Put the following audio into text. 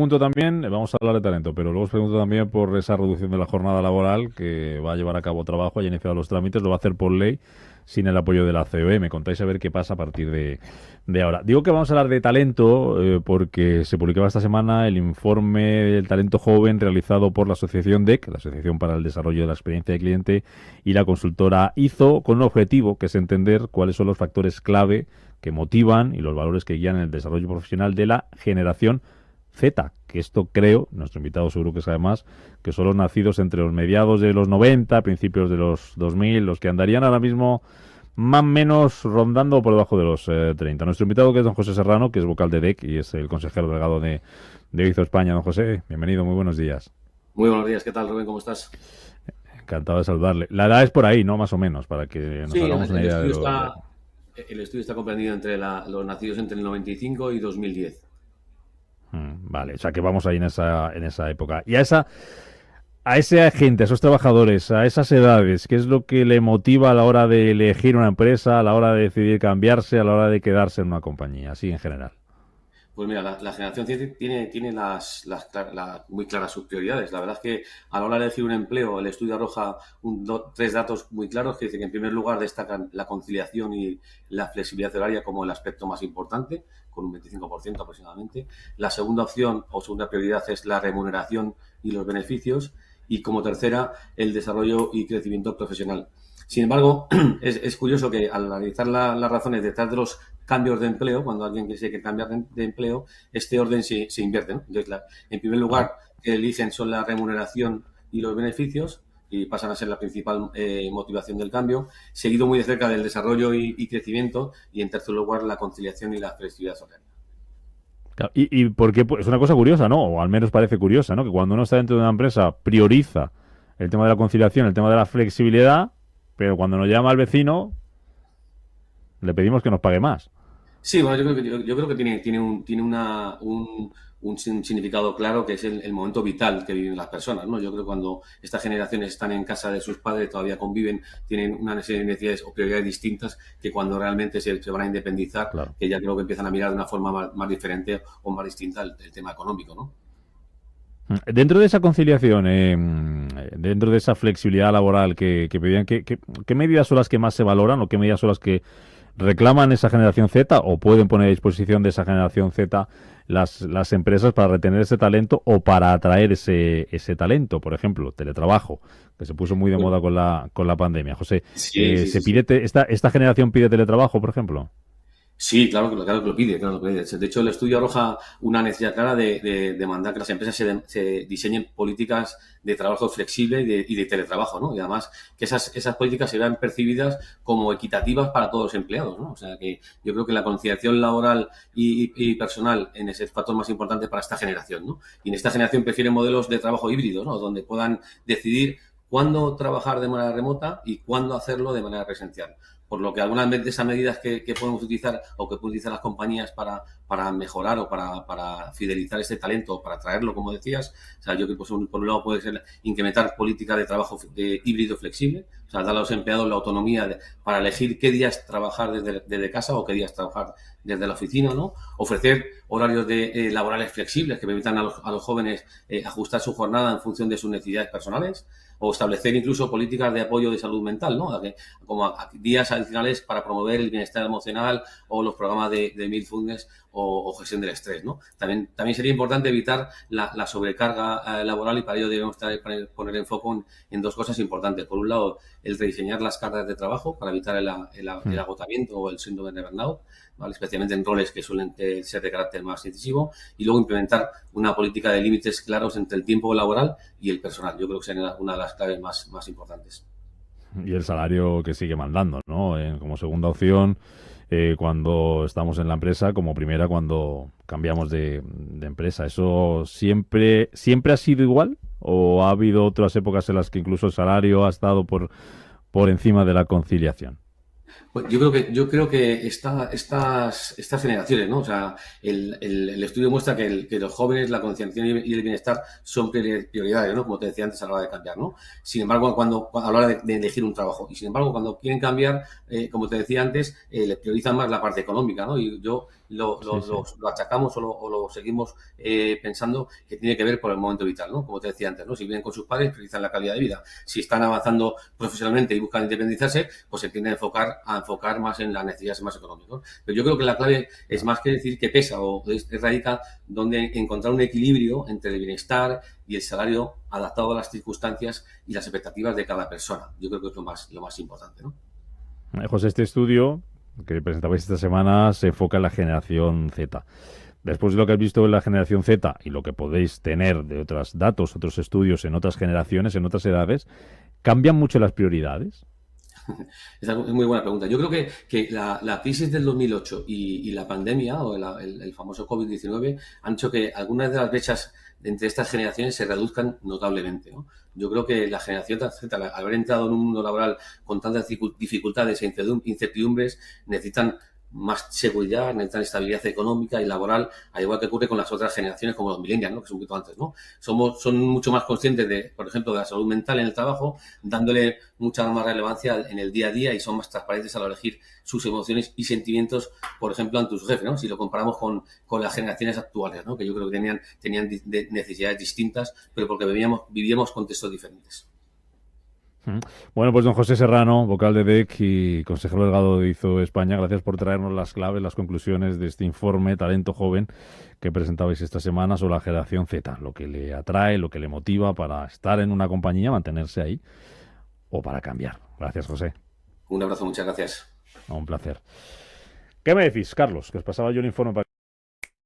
Pregunto también, vamos a hablar de talento, pero luego os pregunto también por esa reducción de la jornada laboral que va a llevar a cabo trabajo, haya iniciado los trámites, lo va a hacer por ley sin el apoyo de la COE. Me contáis a ver qué pasa a partir de ahora. Digo que vamos a hablar de talento porque se publicaba esta semana el informe del talento joven realizado por la asociación DEC, la Asociación para el Desarrollo de la Experiencia de Cliente, y la consultora IZO, con un objetivo que es entender cuáles son los factores clave que motivan y los valores que guían el desarrollo profesional de la generación Z, que esto creo, nuestro invitado seguro que sabe más, que son los nacidos entre los mediados de los 90, principios de los 2000, los que andarían ahora mismo más o menos rondando por debajo de los 30. Nuestro invitado, que es don José Serrano, que es vocal de DEC y es el consejero delegado de IZO España. Don José, bienvenido, muy buenos días. Muy buenos días, ¿qué tal, Rubén? ¿Cómo estás? Encantado de saludarle. La edad es por ahí, ¿no? Más o menos, para que nos Sí, hagamos una idea de el estudio está comprendido entre los nacidos entre el 95 y 2010. Vale, o sea que vamos ahí en esa época. Y a esa gente, a esos trabajadores, a esas edades, ¿qué es lo que le motiva a la hora de elegir una empresa, a la hora de decidir cambiarse, a la hora de quedarse en una compañía, así en general? Pues mira, la generación Z tiene muy claras sus prioridades. La verdad es que a la hora de elegir un empleo, el estudio arroja tres datos muy claros que dicen que en primer lugar destacan la conciliación y la flexibilidad horaria como el aspecto más importante, con un 25% aproximadamente. La segunda opción o segunda prioridad es la remuneración y los beneficios. Y como tercera, el desarrollo y crecimiento profesional. Sin embargo, es curioso que al analizar las razones detrás de los cambios de empleo, cuando alguien quiere cambiar de empleo, este orden se invierte, ¿no? Entonces, en primer lugar, que eligen son la remuneración y los beneficios, y pasan a ser la principal motivación del cambio, seguido muy de cerca del desarrollo y crecimiento, y en tercer lugar, la conciliación y la flexibilidad horaria. Claro, ¿y por qué? Pues es una cosa curiosa, ¿no? O al menos parece curiosa, ¿no? Que cuando uno está dentro de una empresa prioriza el tema de la conciliación, el tema de la flexibilidad, pero cuando nos llama al vecino le pedimos que nos pague más. Sí, bueno, yo creo que tiene un significado claro que es el momento vital que viven las personas, ¿no? Yo creo que cuando estas generaciones están en casa de sus padres, todavía conviven, tienen una serie de necesidades o prioridades distintas que cuando realmente se van a independizar, Claro. que ya creo que empiezan a mirar de una forma más diferente o más distinta el tema económico, ¿no? Dentro de esa conciliación, dentro de esa flexibilidad laboral que pedían, ¿qué medidas son las que más se valoran o qué medidas son las que reclaman esa generación Z o pueden poner a disposición de esa generación Z las empresas para retener ese talento o para atraer ese talento? Por ejemplo, teletrabajo, que se puso muy de moda con la pandemia. José, Sí, sí, ¿se sí, sí. pide esta generación pide teletrabajo, por ejemplo? Sí, claro que lo pide, claro que lo pide. De hecho, el estudio arroja una necesidad clara de demandar que las empresas se diseñen políticas de trabajo flexible y de teletrabajo, ¿no? Y además que esas políticas se vean percibidas como equitativas para todos los empleados, ¿no? O sea, que yo creo que la conciliación laboral y personal es el factor más importante para esta generación, ¿no? Y en esta generación prefieren modelos de trabajo híbridos, ¿no? Donde puedan decidir cuándo trabajar de manera remota y cuándo hacerlo de manera presencial. Por lo que algunas de esas medidas que podemos utilizar o que pueden utilizar las compañías para mejorar o para fidelizar este talento o para traerlo, como decías, o sea, yo creo que por un lado puede ser incrementar política de trabajo de híbrido flexible, o sea, dar a los empleados la autonomía para elegir qué días trabajar desde casa o qué días trabajar desde la oficina, ¿no? Ofrecer horarios laborales flexibles que permitan a los jóvenes ajustar su jornada en función de sus necesidades personales o establecer incluso políticas de apoyo de salud mental, ¿no? Como días adicionales para promover el bienestar emocional o los programas de mindfulness o gestión del estrés, ¿no? También sería importante evitar la sobrecarga laboral y para ello debemos poner en foco en dos cosas importantes. Por un lado, el rediseñar las cargas de trabajo para evitar el agotamiento o el síndrome de burnout, ¿vale? Especialmente en roles que suelen ser de carácter más incisivo, y luego implementar una política de límites claros entre el tiempo laboral y el personal. Yo creo que sería una de las claves más importantes. Y el salario que sigue mandando, ¿no? Como segunda opción, cuando estamos en la empresa, como primera cuando cambiamos de empresa. ¿Eso siempre ha sido igual? ¿O ha habido otras épocas en las que incluso el salario ha estado por encima de la conciliación? Pues yo creo que estas generaciones, ¿no? O sea, el estudio muestra que los jóvenes, la concienciación y el bienestar son prioridades, ¿no? Como te decía antes a la hora de cambiar, ¿no? Sin embargo, a la hora de elegir un trabajo. Y sin embargo, cuando quieren cambiar, como te decía antes, le priorizan más la parte económica, ¿no? Y yo Sí, sí. lo achacamos o lo seguimos pensando que tiene que ver por el momento vital, ¿no? Como te decía antes, ¿no? Si viven con sus padres, priorizan la calidad de vida. Si están avanzando profesionalmente y buscan independizarse, pues se tiende a enfocar más en las necesidades más económicas, ¿no? Pero yo creo que la clave es más que decir que pesa o radica donde encontrar un equilibrio entre el bienestar y el salario adaptado a las circunstancias y las expectativas de cada persona. Yo creo que es lo más importante, ¿no? José, este estudio que presentabais esta semana se enfoca en la generación Z. Después de lo que has visto en la generación Z y lo que podéis tener de otros datos, otros estudios en otras generaciones, en otras edades, ¿cambian mucho las prioridades? Es muy buena pregunta. Yo creo que la crisis del 2008 y la pandemia o el famoso COVID-19 han hecho que algunas de las brechas entre estas generaciones se reduzcan notablemente, ¿no? Yo creo que la generación Z, al haber entrado en un mundo laboral con tantas dificultades e incertidumbres, necesitan más seguridad, necesitan estabilidad económica y laboral, al igual que ocurre con las otras generaciones como los millennials, ¿no? Que son un poquito antes, ¿no? Son mucho más conscientes de, por ejemplo, de la salud mental en el trabajo, dándole mucha más relevancia en el día a día y son más transparentes al elegir sus emociones y sentimientos, por ejemplo, ante su jefe, ¿no? Si lo comparamos con las generaciones actuales, ¿no? Que yo creo que tenían necesidades distintas, pero porque vivíamos contextos diferentes. Bueno, pues don José Serrano, vocal de DEC y consejero delegado de IZO España, gracias por traernos las claves, las conclusiones de este informe Talento Joven que presentabais esta semana sobre la generación Z, lo que le atrae, lo que le motiva para estar en una compañía, mantenerse ahí o para cambiar. Gracias, José. Un abrazo, muchas gracias. Un placer. ¿Qué me decís, Carlos? Que os pasaba yo el informe para